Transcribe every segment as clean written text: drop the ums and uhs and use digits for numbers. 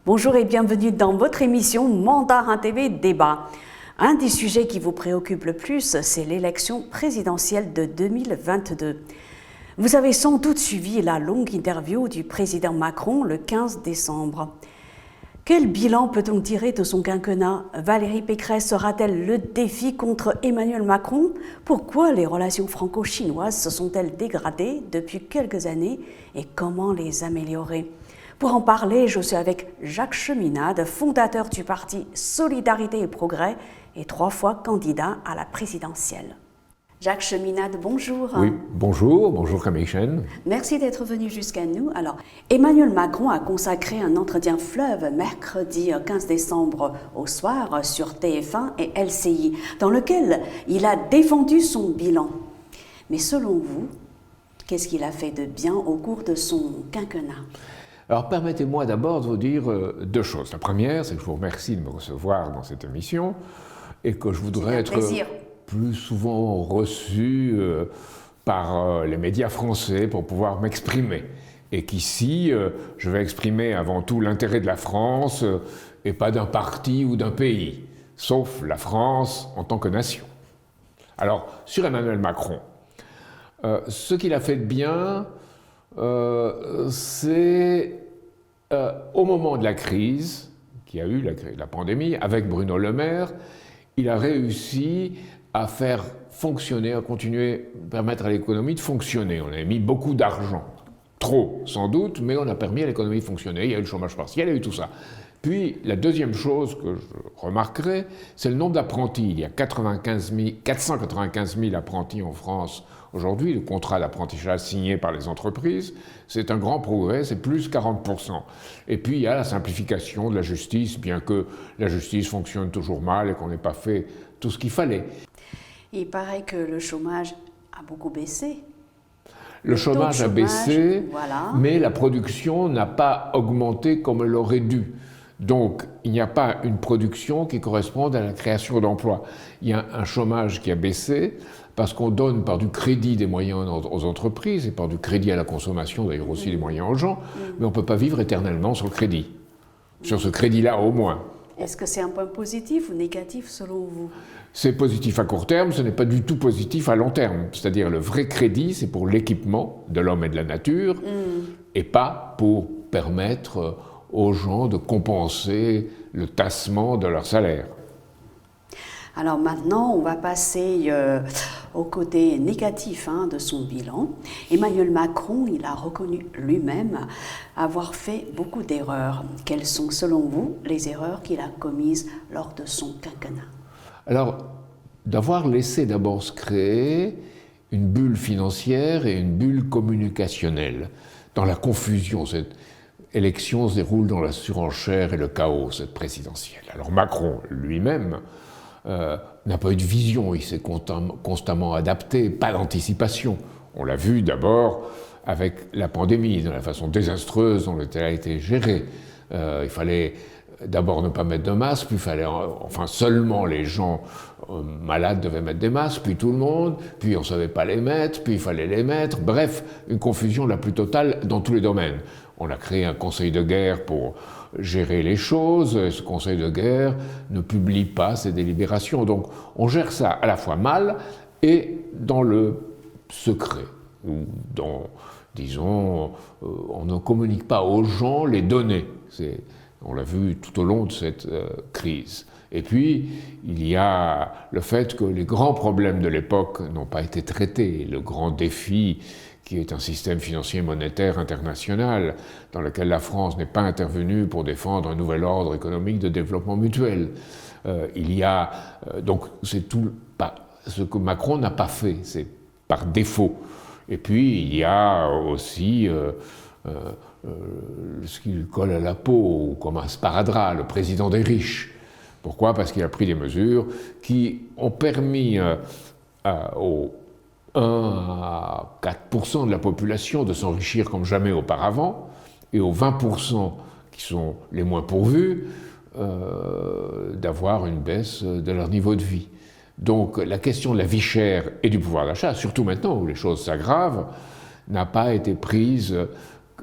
Bonjour et bienvenue dans votre émission Mandarin TV Débat. Un des sujets qui vous préoccupe le plus, c'est l'élection présidentielle de 2022. Vous avez sans doute suivi la longue interview du président Macron le 15 décembre. Quel bilan peut-on tirer de son quinquennat? Valérie Pécresse sera-t-elle le défi contre Emmanuel Macron? Pourquoi les relations franco-chinoises se sont-elles dégradées depuis quelques années et comment les améliorer? Pour en parler, je suis avec Jacques Cheminade, fondateur du parti Solidarité et Progrès et 3 fois candidat à la présidentielle. Jacques Cheminade, bonjour. Oui, bonjour Camille. Merci d'être venu jusqu'à nous. Alors, Emmanuel Macron a consacré un entretien fleuve mercredi 15 décembre au soir sur TF1 et LCI, dans lequel il a défendu son bilan. Mais selon vous, qu'est-ce qu'il a fait de bien au cours de son quinquennat? Alors permettez-moi d'abord de vous dire 2 choses. La première, c'est que je vous remercie de me recevoir dans cette émission et que je voudrais être plus souvent reçu par les médias français pour pouvoir m'exprimer. Et qu'ici, je vais exprimer avant tout l'intérêt de la France et pas d'un parti ou d'un pays, sauf la France en tant que nation. Alors, sur Emmanuel Macron, ce qu'il a fait de bien, c'est au moment de la crise, qu'il y a eu la pandémie, avec Bruno Le Maire, il a réussi à faire fonctionner, à continuer, permettre à l'économie de fonctionner. On a mis beaucoup d'argent, trop sans doute, mais on a permis à l'économie de fonctionner. Il y a eu le chômage partiel, il y a eu tout ça. Puis la deuxième chose que je remarquerai, c'est le nombre d'apprentis. Il y a 495 000 apprentis en France aujourd'hui, le contrat d'apprentissage signé par les entreprises. C'est un grand progrès, c'est plus 40%. Et puis il y a la simplification de la justice, bien que la justice fonctionne toujours mal et qu'on n'ait pas fait tout ce qu'il fallait. Il paraît que le chômage a beaucoup baissé. Le chômage a baissé, voilà. Mais la production n'a pas augmenté comme elle aurait dû. Donc, il n'y a pas une production qui corresponde à la création d'emplois. Il y a un chômage qui a baissé parce qu'on donne par du crédit des moyens aux entreprises et par du crédit à la consommation, d'ailleurs aussi des moyens aux gens, mais on ne peut pas vivre éternellement sur le crédit. Sur ce crédit-là, au moins. Est-ce que c'est un point positif ou négatif selon vous? C'est positif à court terme, ce n'est pas du tout positif à long terme. C'est-à-dire le vrai crédit, c'est pour l'équipement de l'homme et de la nature, et pas pour permettre aux gens de compenser le tassement de leur salaire. Alors maintenant, on va passer au côté négatif de son bilan. Emmanuel Macron, il a reconnu lui-même avoir fait beaucoup d'erreurs. Quelles sont, selon vous, les erreurs qu'il a commises lors de son quinquennat? Alors, d'avoir laissé d'abord se créer une bulle financière et une bulle communicationnelle. Dans la confusion, cette élection se déroule dans la surenchère et le chaos, cette présidentielle. Alors Macron lui-même n'a pas eu de vision, il s'est constamment adapté, pas d'anticipation. On l'a vu d'abord avec la pandémie, de la façon désastreuse dont elle a été gérée. Il fallait d'abord ne pas mettre de masque, puis il fallait, enfin seulement les gens malades devaient mettre des masques, puis tout le monde, puis on ne savait pas les mettre, puis il fallait les mettre. Bref, une confusion la plus totale dans tous les domaines. On a créé un conseil de guerre pour gérer les choses, et ce conseil de guerre ne publie pas ses délibérations. Donc on gère ça à la fois mal et dans le secret, ou dans, disons, on ne communique pas aux gens les données. On l'a vu tout au long de cette crise. Et puis, il y a le fait que les grands problèmes de l'époque n'ont pas été traités. Le grand défi qui est un système financier monétaire international dans lequel la France n'est pas intervenue pour défendre un nouvel ordre économique de développement mutuel. Il y a donc c'est tout ce que Macron n'a pas fait, c'est par défaut. Et puis il y a aussi ce qui lui colle à la peau, comme un sparadrap, le président des riches. Pourquoi? Parce qu'il a pris des mesures qui ont permis aux 1 à 4% de la population de s'enrichir comme jamais auparavant, et aux 20% qui sont les moins pourvus, d'avoir une baisse de leur niveau de vie. Donc la question de la vie chère et du pouvoir d'achat, surtout maintenant où les choses s'aggravent, n'a pas été prise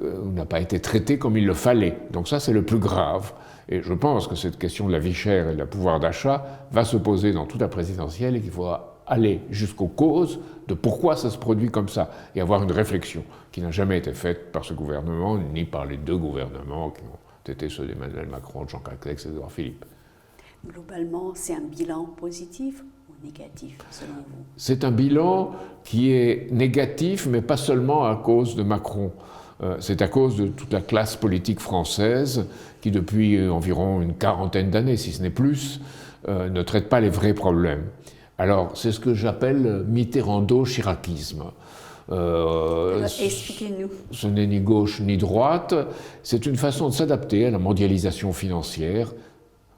n'a pas été traité comme il le fallait. Donc ça, c'est le plus grave. Et je pense que cette question de la vie chère et du pouvoir d'achat va se poser dans toute la présidentielle et qu'il faudra aller jusqu'aux causes de pourquoi ça se produit comme ça et avoir une réflexion qui n'a jamais été faite par ce gouvernement ni par les deux gouvernements qui ont été ceux d'Emmanuel Macron, de Jean Castex et d'Édouard Philippe. Globalement, c'est un bilan positif ou négatif, selon vous? C'est un bilan qui est négatif, mais pas seulement à cause de Macron. C'est à cause de toute la classe politique française qui, depuis environ une quarantaine d'années, si ce n'est plus, ne traite pas les vrais problèmes. Alors, c'est ce que j'appelle mitterrando-chiracisme. Expliquez-nous. Ce n'est ni gauche ni droite, c'est une façon de s'adapter à la mondialisation financière.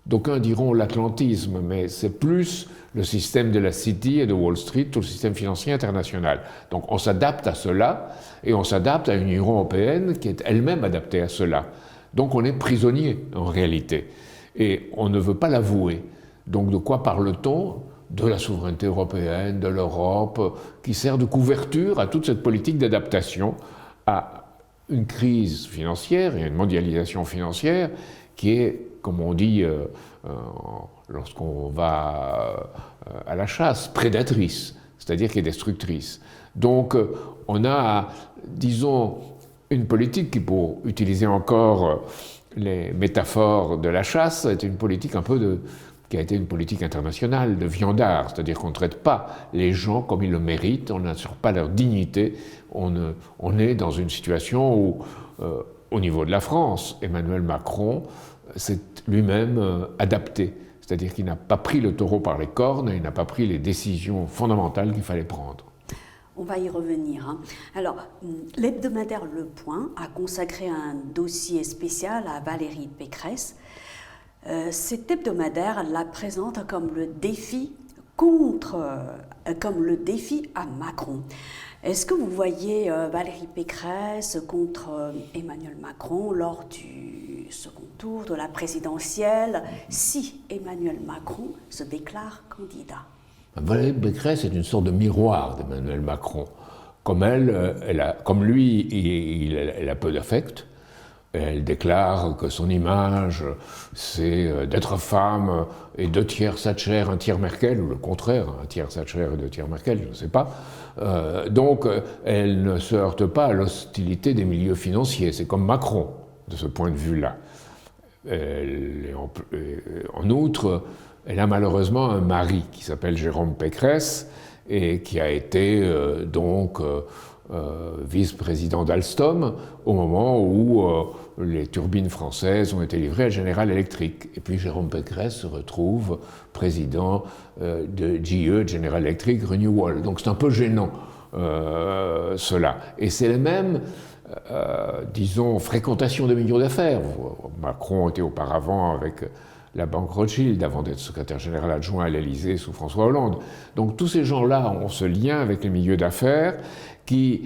D'aucuns diront l'atlantisme, mais c'est plus le système de la City et de Wall Street, tout le système financier international. Donc on s'adapte à cela, et on s'adapte à une Union européenne qui est elle-même adaptée à cela. Donc on est prisonnier, en réalité, et on ne veut pas l'avouer. Donc de quoi parle-t-on? De la souveraineté européenne, de l'Europe, qui sert de couverture à toute cette politique d'adaptation à une crise financière et à une mondialisation financière qui est, comme on dit lorsqu'on va à la chasse, prédatrice, c'est-à-dire qui est destructrice. Donc on a, disons, une politique qui, pour utiliser encore les métaphores de la chasse, est une politique un peu qui a été une politique internationale de viandard, c'est-à-dire qu'on ne traite pas les gens comme ils le méritent, on n'assure pas leur dignité, on est dans une situation où, au niveau de la France, Emmanuel Macron s'est lui-même adapté, c'est-à-dire qu'il n'a pas pris le taureau par les cornes et il n'a pas pris les décisions fondamentales qu'il fallait prendre. On va y revenir. Alors, l'hebdomadaire Le Point a consacré un dossier spécial à Valérie Pécresse. Cet hebdomadaire la présente comme le défi à Macron. Est-ce que vous voyez Valérie Pécresse contre Emmanuel Macron lors du second tour de la présidentielle si Emmanuel Macron se déclare candidat? Valérie Pécresse est une sorte de miroir d'Emmanuel Macron. Comme comme lui, elle a peu d'affect. Elle déclare que son image, c'est d'être femme et 2 tiers Thatcher, 1 tiers Merkel, ou le contraire, 1 tiers Thatcher et 2 tiers Merkel, je ne sais pas. Donc, elle ne se heurte pas à l'hostilité des milieux financiers. C'est comme Macron, de ce point de vue-là. En outre, elle a malheureusement un mari qui s'appelle Jérôme Pécresse et qui a été vice-président d'Alstom au moment où les turbines françaises ont été livrées à General Electric. Et puis Jérôme Pécresse se retrouve président de GE, General Electric Renewal. Donc c'est un peu gênant, cela. Et c'est la même, disons, fréquentation des milieux d'affaires. Macron était auparavant avec la banque Rothschild, avant d'être secrétaire général adjoint à l'Élysée sous François Hollande. Donc tous ces gens-là ont ce lien avec les milieux d'affaires qui,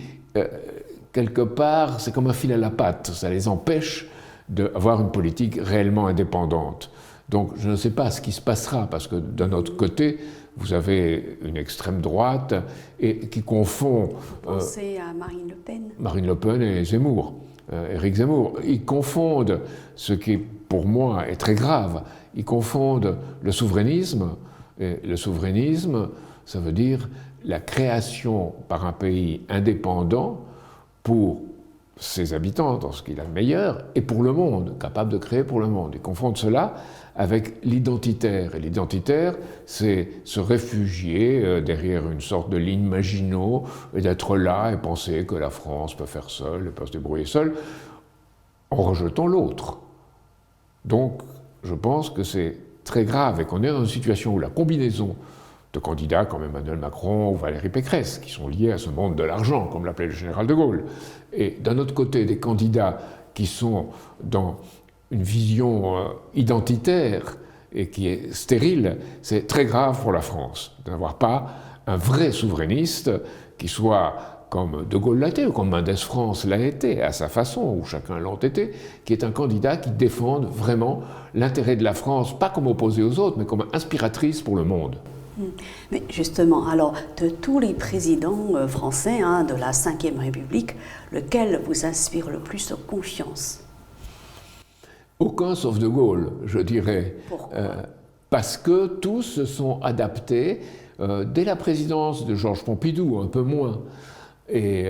quelque part, c'est comme un fil à la patte. Ça les empêche d'avoir une politique réellement indépendante. Donc je ne sais pas ce qui se passera, parce que d'un autre côté, vous avez une extrême droite qui confond... Pensez à Marine Le Pen. Marine Le Pen et Zemmour, Éric Zemmour. Ils confondent ce qui, pour moi, est très grave. Ils confondent le souverainisme. Et le souverainisme, ça veut dire la création par un pays indépendant pour ses habitants, dans ce qu'il a de meilleur, et pour le monde, capable de créer pour le monde. Ils confondent cela avec l'identitaire. Et l'identitaire, c'est se réfugier derrière une sorte de ligne Maginot et d'être là et penser que la France peut faire seule, elle peut se débrouiller seule, en rejetant l'autre. Donc, je pense que c'est très grave et qu'on est dans une situation où la combinaison de candidats comme Emmanuel Macron ou Valérie Pécresse, qui sont liés à ce monde de l'argent, comme l'appelait le général de Gaulle, et d'un autre côté des candidats qui sont dans une vision identitaire et qui est stérile, c'est très grave pour la France, de n'avoir pas un vrai souverainiste qui soit comme De Gaulle l'a été, ou comme Mendès France l'a été, à sa façon, ou chacun l'ont été, qui est un candidat qui défende vraiment l'intérêt de la France, pas comme opposé aux autres, mais comme inspiratrice pour le monde. Mais justement, alors, de tous les présidents français de la Ve République, lequel vous inspire le plus de confiance? Aucun sauf De Gaulle, je dirais. Pourquoi? Parce que tous se sont adaptés dès la présidence de Georges Pompidou, un peu moins. Et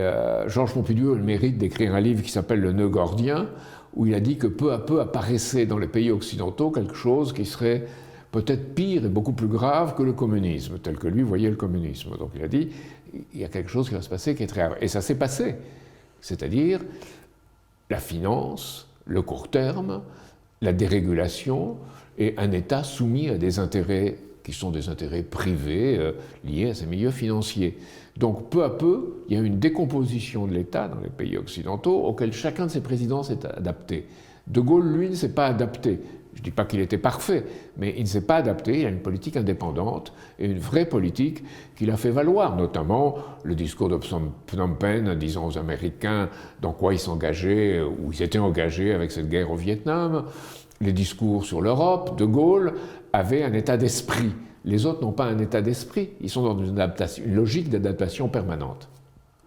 Georges Pompidou a le mérite d'écrire un livre qui s'appelle Le Nœud gordien, où il a dit que peu à peu apparaissait dans les pays occidentaux quelque chose qui serait peut-être pire et beaucoup plus grave que le communisme, tel que lui voyait le communisme. Donc il a dit, il y a quelque chose qui va se passer qui est très grave. Et ça s'est passé. C'est-à-dire la finance, le court terme, la dérégulation et un État soumis à des intérêts qui sont des intérêts privés liés à ces milieux financiers. Donc peu à peu, il y a une décomposition de l'État dans les pays occidentaux auquel chacun de ses présidents s'est adapté. De Gaulle, lui, ne s'est pas adapté. Je ne dis pas qu'il était parfait, mais il ne s'est pas adapté, il a une politique indépendante et une vraie politique qu'il a fait valoir, notamment le discours de Phnom Penh disant aux Américains dans quoi ils s'engageaient, où ils étaient engagés avec cette guerre au Vietnam, les discours sur l'Europe. De Gaulle avait un état d'esprit. Les autres n'ont pas un état d'esprit, ils sont dans une logique d'adaptation permanente.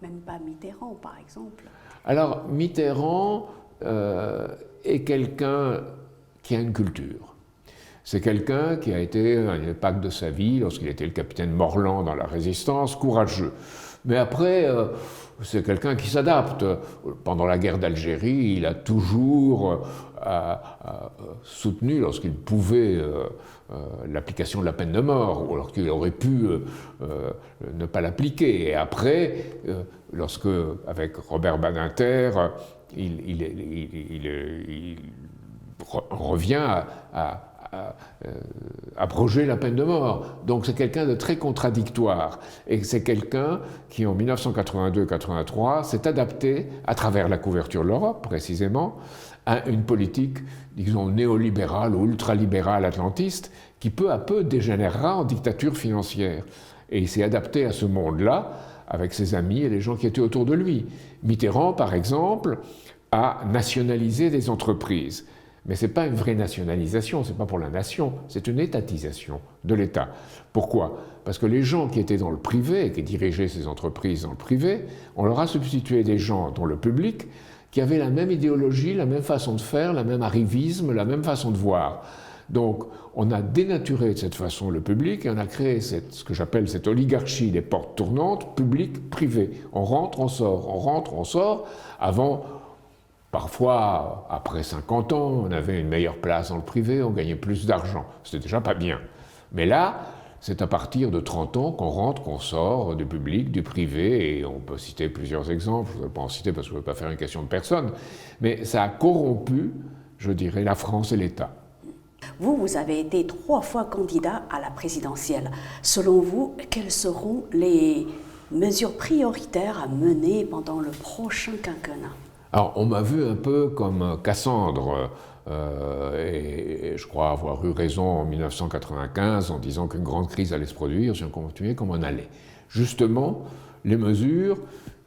Même pas Mitterrand, par exemple. Alors, Mitterrand est quelqu'un qui a une culture. C'est quelqu'un qui a été, à une époque de sa vie, lorsqu'il était le capitaine Morland dans la Résistance, courageux. Mais après, c'est quelqu'un qui s'adapte. Pendant la guerre d'Algérie, il a toujours soutenu, lorsqu'il pouvait, l'application de la peine de mort, ou lorsqu'il aurait pu ne pas l'appliquer. Et après, lorsque, avec Robert Badinter, il revient à abroger la peine de mort. Donc c'est quelqu'un de très contradictoire. Et c'est quelqu'un qui, en 1982-83, s'est adapté, à travers la couverture de l'Europe précisément, à une politique, disons, néolibérale ou ultralibérale atlantiste, qui peu à peu dégénérera en dictature financière. Et il s'est adapté à ce monde-là, avec ses amis et les gens qui étaient autour de lui. Mitterrand, par exemple, a nationalisé des entreprises. Mais ce n'est pas une vraie nationalisation, ce n'est pas pour la nation, c'est une étatisation de l'État. Pourquoi? Parce que les gens qui étaient dans le privé, qui dirigeaient ces entreprises dans le privé, on leur a substitué des gens dans le public qui avaient la même idéologie, la même façon de faire, la même arrivisme, la même façon de voir. Donc on a dénaturé de cette façon le public et on a créé ce que j'appelle cette oligarchie des portes tournantes, public-privé. On rentre, on sort, on rentre, on sort. Avant, parfois, après 50 ans, on avait une meilleure place dans le privé, on gagnait plus d'argent. C'était déjà pas bien. Mais là, c'est à partir de 30 ans qu'on rentre, qu'on sort du public, du privé, et on peut citer plusieurs exemples, je ne vais pas en citer parce que je ne veux pas faire une question de personne, mais ça a corrompu, je dirais, la France et l'État. Vous avez été 3 fois candidat à la présidentielle. Selon vous, quelles seront les mesures prioritaires à mener pendant le prochain quinquennat? Alors, on m'a vu un peu comme Cassandre, et je crois avoir eu raison en 1995 en disant qu'une grande crise allait se produire si on continuait comme on allait. Justement, les mesures,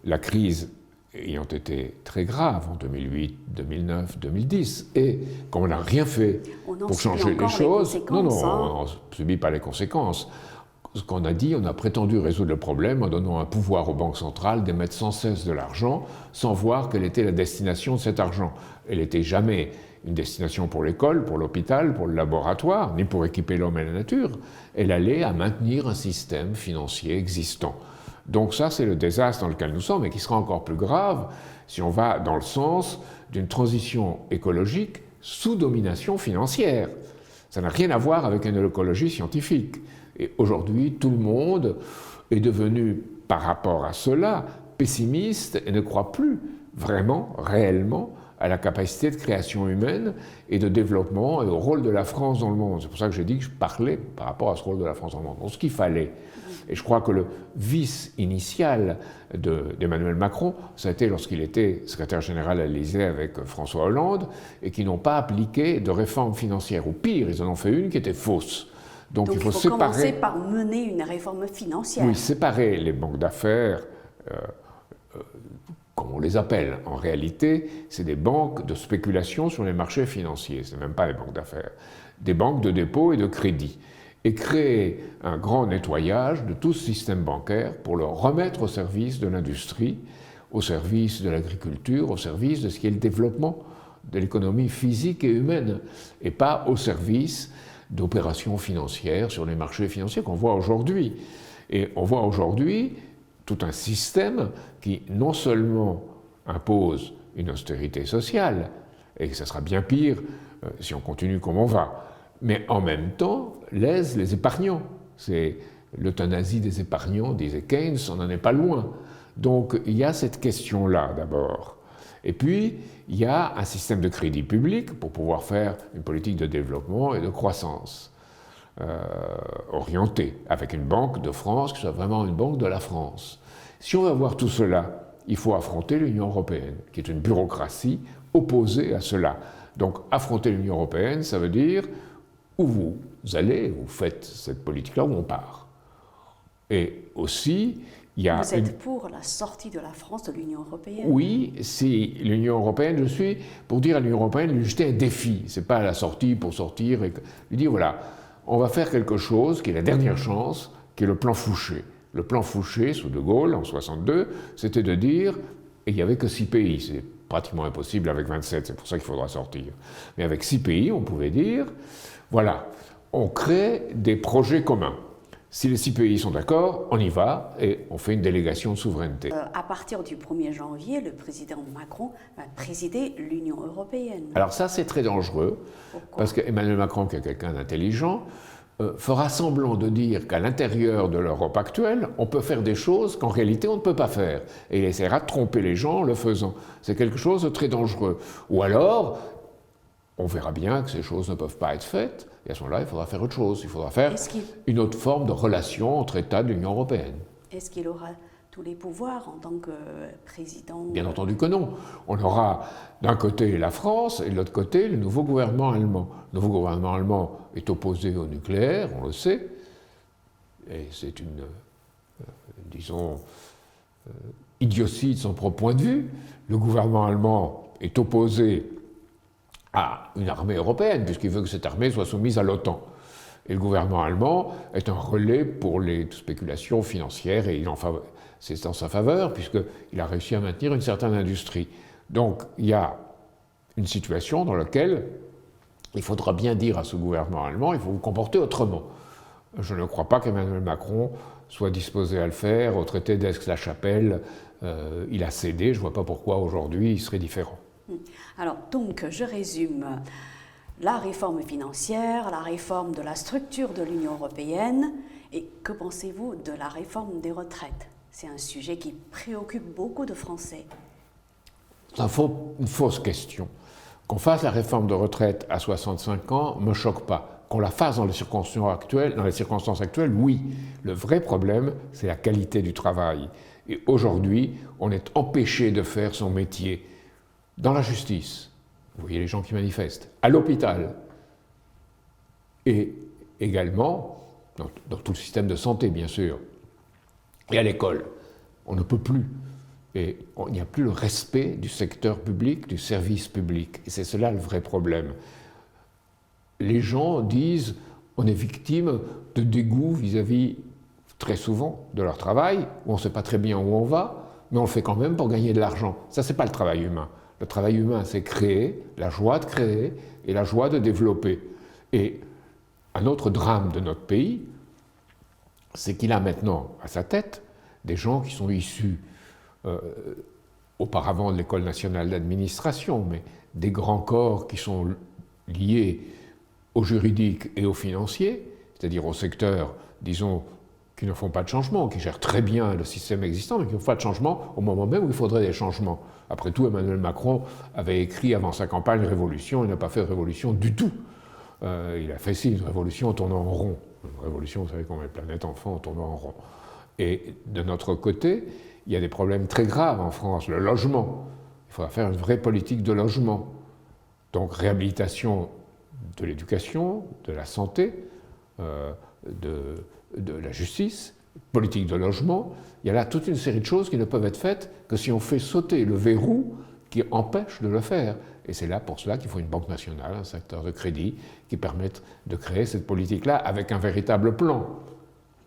la crise ayant été très grave en 2008, 2009, 2010, et comme on n'a rien fait pour changer les choses, on n'en subit pas les conséquences. Ce qu'on a dit, on a prétendu résoudre le problème en donnant un pouvoir aux banques centrales d'émettre sans cesse de l'argent, sans voir quelle était la destination de cet argent. Elle n'était jamais une destination pour l'école, pour l'hôpital, pour le laboratoire, ni pour équiper l'homme et la nature. Elle allait à maintenir un système financier existant. Donc ça, c'est le désastre dans lequel nous sommes, et qui sera encore plus grave si on va dans le sens d'une transition écologique sous domination financière. Ça n'a rien à voir avec une écologie scientifique. Et aujourd'hui, tout le monde est devenu, par rapport à cela, pessimiste et ne croit plus vraiment, réellement, à la capacité de création humaine et de développement et au rôle de la France dans le monde. C'est pour ça que j'ai dit que je parlais par rapport à ce rôle de la France dans le monde. Donc ce qu'il fallait, et je crois que le vice initial d'Emmanuel Macron, ça a été lorsqu'il était secrétaire général à l'Élysée avec François Hollande, et qui n'ont pas appliqué de réforme financière. Ou pire, ils en ont fait une qui était fausse. Donc il faut commencer par mener une réforme financière. Oui, séparer les banques d'affaires, comme on les appelle. En réalité, c'est des banques de spéculation sur les marchés financiers. Ce n'est même pas les banques d'affaires. Des banques de dépôt et de crédit. et créer un grand nettoyage de tout ce système bancaire pour le remettre au service de l'industrie, au service de l'agriculture, au service de ce qui est le développement de l'économie physique et humaine, et pas au service d'opérations financières sur les marchés financiers qu'on voit aujourd'hui. Et on voit aujourd'hui tout un système qui non seulement impose une austérité sociale, et que ça sera bien pire si on continue comme on va, mais en même temps lèse les épargnants. C'est l'euthanasie des épargnants, disait Keynes, on n'en est pas loin. Donc il y a cette question-là d'abord. Et puis il y a un système de crédit public pour pouvoir faire une politique de développement et de croissance orientée, avec une banque de France qui soit vraiment une banque de la France. Si on veut avoir tout cela, il faut affronter l'Union européenne, qui est une bureaucratie opposée à cela. Donc affronter l'Union européenne, ça veut dire où vous allez, vous faites cette politique-là, où on part. Et aussi, il y a... Vous êtes pour la sortie de la France de l'Union européenne? Oui, si l'Union européenne, je suis pour dire à l'Union européenne, lui jeter un défi. Ce n'est pas la sortie pour sortir, et lui dire voilà, on va faire quelque chose qui est la dernière chance, qui est le plan Fouché. Le plan Fouché, sous De Gaulle, en 1962, c'était de dire, et il n'y avait que 6 pays, c'est pratiquement impossible avec 27, c'est pour ça qu'il faudra sortir. Mais avec 6 pays, on pouvait dire, voilà, on crée des projets communs. Si les 6 pays sont d'accord, on y va et on fait une délégation de souveraineté. À partir du 1er janvier, le président Macron va présider l'Union européenne. Alors ça, c'est très dangereux, parce qu'Emmanuel Macron, qui est quelqu'un d'intelligent, fera semblant de dire qu'à l'intérieur de l'Europe actuelle, on peut faire des choses qu'en réalité on ne peut pas faire. Et il essaiera de tromper les gens en le faisant. C'est quelque chose de très dangereux. Ou alors, on verra bien que ces choses ne peuvent pas être faites, et à ce moment-là, il faudra faire autre chose. Il faudra faire une autre forme de relation entre États de l'Union européenne. Est-ce qu'il aura tous les pouvoirs en tant que président? Bien entendu que non. On aura d'un côté la France et de l'autre côté le nouveau gouvernement allemand. Le nouveau gouvernement allemand est opposé au nucléaire, on le sait, et c'est une, disons, idiotie de son propre point de vue. Le gouvernement allemand est opposé à une armée européenne, puisqu'il veut que cette armée soit soumise à l'OTAN. Et le gouvernement allemand est un relais pour les spéculations financières, et c'est en sa faveur, puisqu'il a réussi à maintenir une certaine industrie. Donc il y a une situation dans laquelle il faudra bien dire à ce gouvernement allemand, il faut vous comporter autrement. Je ne crois pas qu'Emmanuel Macron soit disposé à le faire. Au traité d'Aix-la-Chapelle, il a cédé, je ne vois pas pourquoi aujourd'hui il serait différent. Alors donc, je résume. La réforme financière, la réforme de la structure de l'Union européenne, et que pensez-vous de la réforme des retraites? C'est un sujet qui préoccupe beaucoup de Français. C'est une fausse question. Qu'on fasse la réforme de retraite à 65 ans ne me choque pas. Qu'on la fasse dans les circonstances actuelles, oui. Le vrai problème, c'est la qualité du travail. Et aujourd'hui, on est empêché de faire son métier dans la justice. Vous voyez les gens qui manifestent, à l'hôpital, et également dans tout le système de santé, bien sûr, et à l'école. On ne peut plus. Et il n'y a plus le respect du secteur public, du service public. Et c'est cela le vrai problème. Les gens disent, on est victime de dégoût vis-à-vis, très souvent, de leur travail, où on ne sait pas très bien où on va, mais on le fait quand même pour gagner de l'argent. Ça, c'est pas le travail humain. Le travail humain, c'est créer, la joie de créer et la joie de développer. Et un autre drame de notre pays, c'est qu'il a maintenant à sa tête des gens qui sont issus auparavant de l'École nationale d'administration, mais des grands corps qui sont liés au juridique et au financier, c'est-à-dire au secteur, disons, qui ne font pas de changement, qui gèrent très bien le système existant, mais qui ne font pas de changement au moment même où il faudrait des changements. Après tout, Emmanuel Macron avait écrit avant sa campagne Révolution, il n'a pas fait de révolution du tout. Il a fait si, une révolution en tournant en rond. Une révolution, vous savez, comme les planètes en font en tournant en rond. Et de notre côté, il y a des problèmes très graves en France. Le logement, il faudra faire une vraie politique de logement. Donc réhabilitation de l'éducation, de la santé, de la justice, politique de logement. Il y a là toute une série de choses qui ne peuvent être faites que si on fait sauter le verrou qui empêche de le faire. Et c'est là pour cela qu'il faut une banque nationale, un secteur de crédit qui permette de créer cette politique-là avec un véritable plan.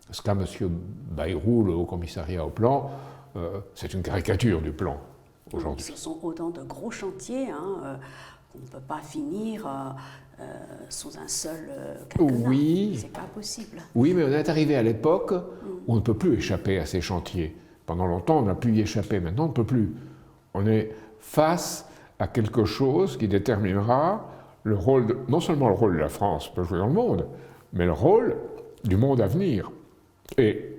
Parce que là, M. Bayrou, le Haut-Commissariat au plan, c'est une caricature du plan aujourd'hui. Ce sont autant de gros chantiers qu'on ne peut pas finir sous un seul quinquennat. Oui. C'est pas possible. Oui, mais on est arrivé à l'époque où on ne peut plus échapper à ces chantiers. Pendant longtemps, on a pu y échapper. Maintenant, on ne peut plus. On est face à quelque chose qui déterminera le rôle, non seulement le rôle de la France peut jouer dans le monde, mais le rôle du monde à venir. Et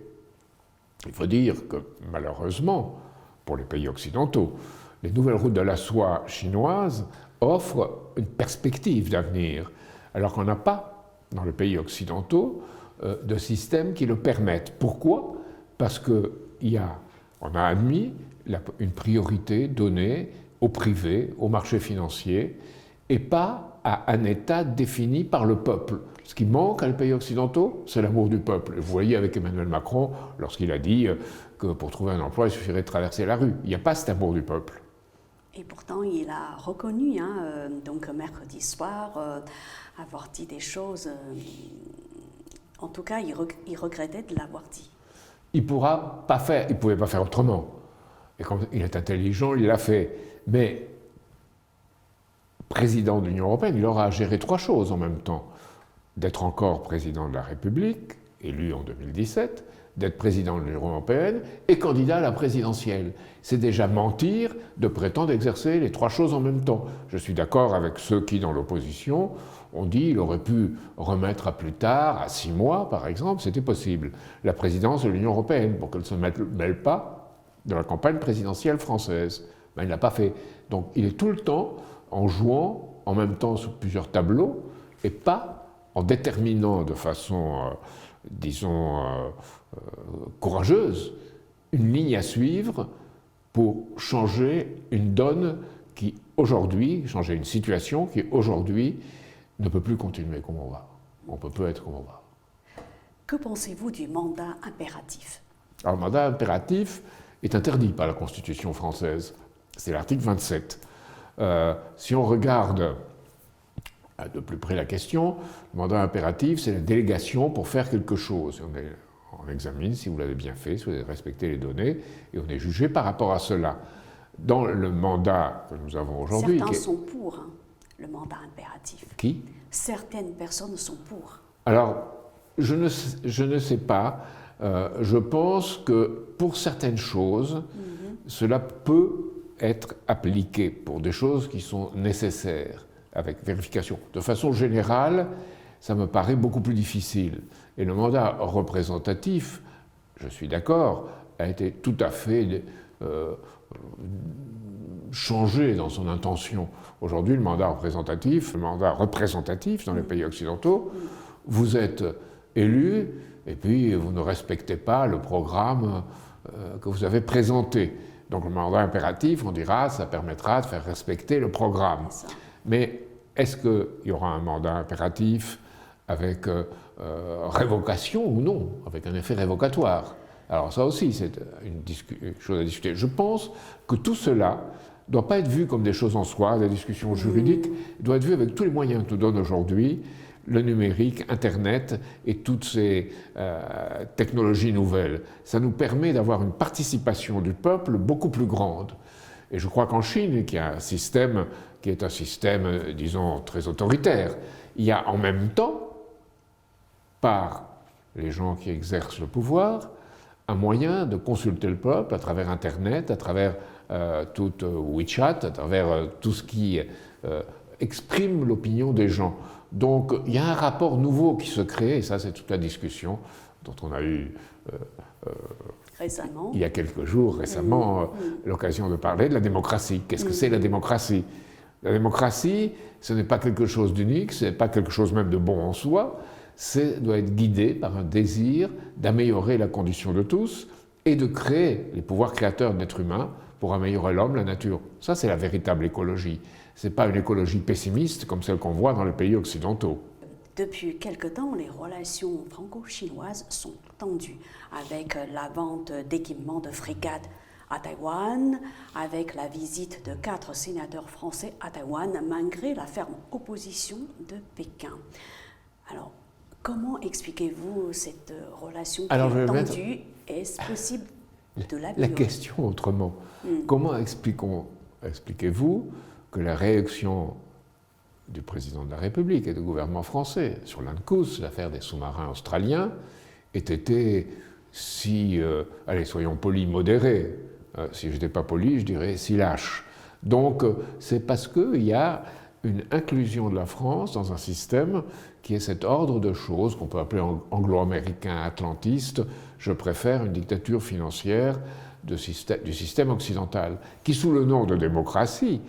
il faut dire que, malheureusement, pour les pays occidentaux, les nouvelles routes de la soie chinoises offrent une perspective d'avenir, alors qu'on n'a pas, dans les pays occidentaux, de système qui le permettent. Pourquoi ? Parce qu'on a admis une priorité donnée au privé, au marché financier, et pas à un État défini par le peuple. Ce qui manque à les pays occidentaux, c'est l'amour du peuple. Vous voyez avec Emmanuel Macron, lorsqu'il a dit que pour trouver un emploi, il suffirait de traverser la rue. Il n'y a pas cet amour du peuple. Et pourtant, il a reconnu, donc mercredi soir, avoir dit des choses. En tout cas, il regrettait de l'avoir dit. Il ne pouvait pas faire autrement. Et comme il est intelligent, il l'a fait. Mais président de l'Union européenne, il aura à gérer trois choses en même temps. D'être encore président de la République, élu en 2017, d'être président de l'Union européenne et candidat à la présidentielle. C'est déjà mentir de prétendre exercer les trois choses en même temps. Je suis d'accord avec ceux qui, dans l'opposition, ont dit qu'il aurait pu remettre à plus tard, à 6 mois par exemple, c'était possible, la présidence de l'Union européenne pour qu'elle ne se mêle pas de la campagne présidentielle française. Mais il ne l'a pas fait. Donc il est tout le temps en jouant en même temps sur plusieurs tableaux et pas en déterminant de façon, courageuse, une ligne à suivre pour changer une donne qui aujourd'hui, changer une situation qui aujourd'hui ne peut plus continuer comme on va. On ne peut plus être comme on va. Que pensez-vous du mandat impératif ? Alors, le mandat impératif est interdit par la Constitution française. C'est l'article 27. Si on regarde de plus près la question, le mandat impératif, c'est la délégation pour faire quelque chose. On examine si vous l'avez bien fait, si vous avez respecté les données, et on est jugé par rapport à cela. Dans le mandat que nous avons aujourd'hui... Certains sont pour le mandat impératif. Qui ? Certaines personnes sont pour. Alors, je ne sais pas. Je pense que pour certaines choses, cela peut être appliqué pour des choses qui sont nécessaires, avec vérification. De façon générale, ça me paraît beaucoup plus difficile. Et le mandat représentatif, je suis d'accord, a été tout à fait changé dans son intention. Aujourd'hui, le mandat représentatif dans les pays occidentaux, vous êtes élu et puis vous ne respectez pas le programme que vous avez présenté. Donc le mandat impératif, on dira, ça permettra de faire respecter le programme. Mais est-ce qu'il y aura un mandat impératif avec révocation ou non, avec un effet révocatoire? Alors ça aussi, c'est une chose à discuter. Je pense que tout cela ne doit pas être vu comme des choses en soi, des discussions juridiques, doit être vu avec tous les moyens que nous donne aujourd'hui le numérique, Internet et toutes ces technologies nouvelles. Ça nous permet d'avoir une participation du peuple beaucoup plus grande. Et je crois qu'en Chine, qui est un système, disons, très autoritaire, il y a en même temps, par les gens qui exercent le pouvoir, un moyen de consulter le peuple à travers Internet, à travers tout WeChat, à travers tout ce qui exprime l'opinion des gens. Donc il y a un rapport nouveau qui se crée, et ça c'est toute la discussion dont on a eu récemment. Il y a quelques jours, récemment, l'occasion de parler de la démocratie. Qu'est-ce que c'est la démocratie? La démocratie, ce n'est pas quelque chose d'unique, ce n'est pas quelque chose même de bon en soi, doit être guidé par un désir d'améliorer la condition de tous et de créer les pouvoirs créateurs de l'être humain pour améliorer l'homme, la nature. Ça, c'est la véritable écologie. Ce n'est pas une écologie pessimiste comme celle qu'on voit dans les pays occidentaux. Depuis quelque temps, les relations franco-chinoises sont tendues avec la vente d'équipements de frégates à Taïwan, avec la visite de 4 sénateurs français à Taïwan, malgré la ferme opposition de Pékin. Alors, comment expliquez-vous cette relation qui est tendue? Est-ce possible de la La question autrement. Comment expliquez-vous que la réaction du président de la République et du gouvernement français sur l'ANCUS, l'affaire des sous-marins australiens, ait été si, allez, soyons polis, modérés. Si je n'étais pas poli, je dirais si lâche. Donc, c'est parce qu'il y a une inclusion de la France dans un système qui est cet ordre de choses qu'on peut appeler anglo-américain atlantiste. Je préfère une dictature financière du système occidental, qui, sous le nom de démocratie,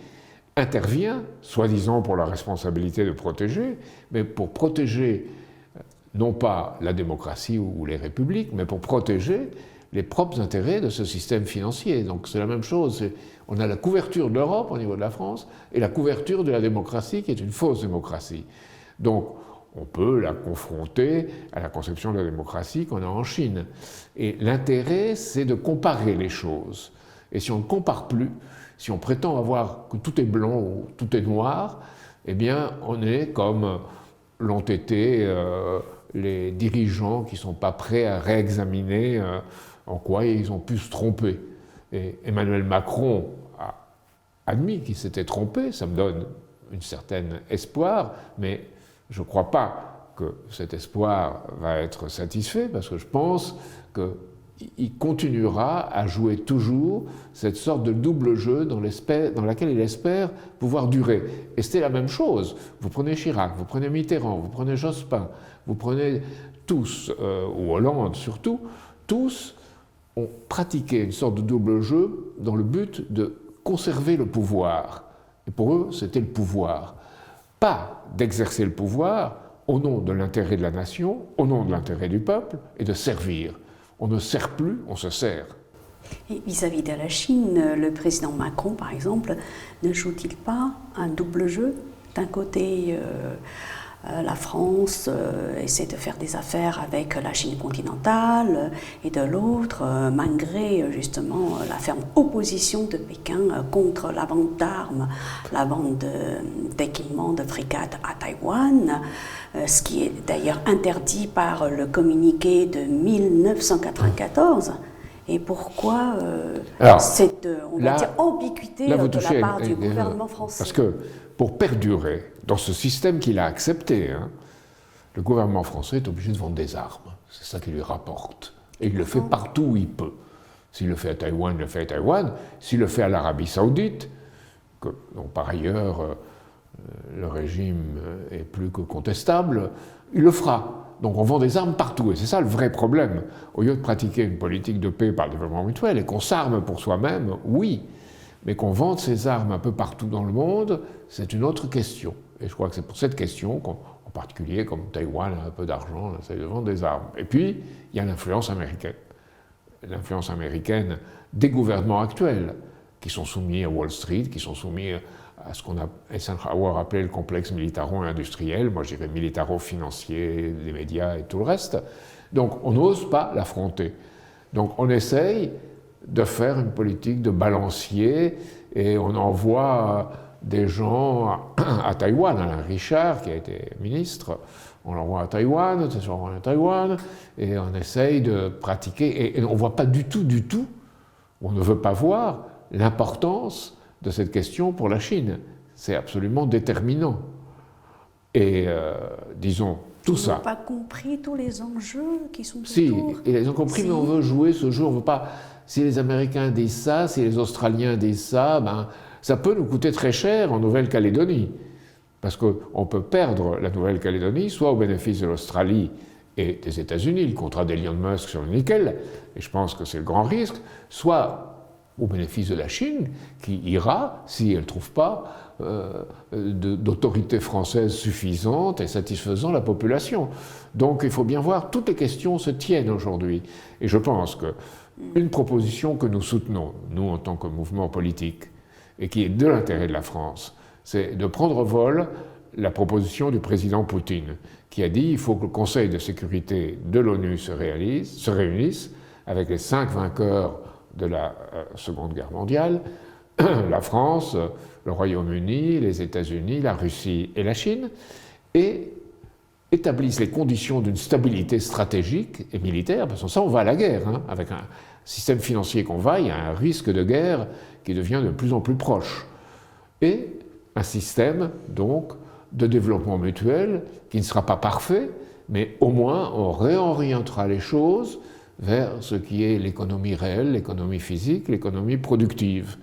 intervient, soi-disant pour la responsabilité de protéger, mais pour protéger non pas la démocratie ou les républiques, mais pour protéger les propres intérêts de ce système financier. Donc c'est la même chose. On a la couverture de l'Europe au niveau de la France et la couverture de la démocratie qui est une fausse démocratie. Donc on peut la confronter à la conception de la démocratie qu'on a en Chine. Et l'intérêt, c'est de comparer les choses. Et si on ne compare plus, si on prétend avoir que tout est blanc ou tout est noir, eh bien on est comme l'ont été les dirigeants qui ne sont pas prêts à réexaminer en quoi ils ont pu se tromper. Et Emmanuel Macron a admis qu'il s'était trompé, ça me donne un certain espoir, mais je ne crois pas que cet espoir va être satisfait, parce que je pense qu'il continuera à jouer toujours cette sorte de double jeu dans laquelle il espère pouvoir durer. Et c'était la même chose. Vous prenez Chirac, vous prenez Mitterrand, vous prenez Jospin, vous prenez tous, ou Hollande surtout, tous ont pratiqué une sorte de double jeu dans le but de conserver le pouvoir. Et pour eux, c'était le pouvoir. Pas d'exercer le pouvoir au nom de l'intérêt de la nation, au nom de l'intérêt du peuple, et de servir. On ne sert plus, on se sert. Et vis-à-vis de la Chine, le président Macron, par exemple, ne joue-t-il pas un double jeu? D'un côté, la France essaie de faire des affaires avec la Chine continentale, et de l'autre, malgré justement la ferme opposition de Pékin contre la vente d'armes, la vente d'équipements de frégates à Taïwan, ce qui est d'ailleurs interdit par le communiqué de 1994. Et pourquoi cette ambiguïté de la part du gouvernement français? Parce que pour perdurer dans ce système qu'il a accepté, le gouvernement français est obligé de vendre des armes. C'est ça qui lui rapporte. Et il le fait partout où il peut. S'il le fait à Taïwan, il le fait à Taïwan. S'il le fait à l'Arabie Saoudite, dont par ailleurs le régime est plus que contestable, il le fera. Donc on vend des armes partout, et c'est ça le vrai problème. Au lieu de pratiquer une politique de paix par le développement mutuel, et qu'on s'arme pour soi-même, oui, mais qu'on vende ces armes un peu partout dans le monde, c'est une autre question. Et je crois que c'est pour cette question qu'en particulier, comme Taïwan a un peu d'argent, on essaie de vendre des armes. Et puis, il y a l'influence américaine. L'influence américaine des gouvernements actuels, qui sont soumis à Wall Street, qui sont soumis à ce qu'on a Eisenhower appelé le complexe militaro-industriel, moi je dirais militaro-financier, les médias et tout le reste. Donc on n'ose pas l'affronter. Donc on essaye de faire une politique de balancier et on envoie des gens à Taïwan. Alain Richard, qui a été ministre, on l'envoie à Taïwan, et on essaye de pratiquer, et on ne voit pas du tout, on ne veut pas voir l'importance de cette question pour la Chine. C'est absolument déterminant. Et disons, tout ça... Ils n'ont pas compris tous les enjeux qui sont autour. Si, ils ont compris, mais on veut jouer ce jeu, on ne veut pas... Si les Américains disent ça, si les Australiens disent ça, ben, ça peut nous coûter très cher en Nouvelle-Calédonie. Parce qu'on peut perdre la Nouvelle-Calédonie, soit au bénéfice de l'Australie et des États-Unis, le contrat d'Elon Musk sur le nickel, et je pense que c'est le grand risque, soit au bénéfice de la Chine, qui ira, si elle ne trouve pas d'autorité française suffisante et satisfaisant la population. Donc il faut bien voir, toutes les questions se tiennent aujourd'hui. Et je pense qu'une proposition que nous soutenons, nous en tant que mouvement politique, et qui est de l'intérêt de la France, c'est de prendre au vol la proposition du président Poutine, qui a dit qu'il faut que le Conseil de sécurité de l'ONU se réunisse avec les 5 vainqueurs de la Seconde Guerre mondiale, la France, le Royaume-Uni, les États-Unis, la Russie et la Chine, et établissent les conditions d'une stabilité stratégique et militaire, parce que ça, on va à la guerre. Hein. Avec un système financier qu'on va, il y a un risque de guerre qui devient de plus en plus proche. Et un système, donc, de développement mutuel qui ne sera pas parfait, mais au moins on réorientera les choses vers ce qui est l'économie réelle, l'économie physique, l'économie productive.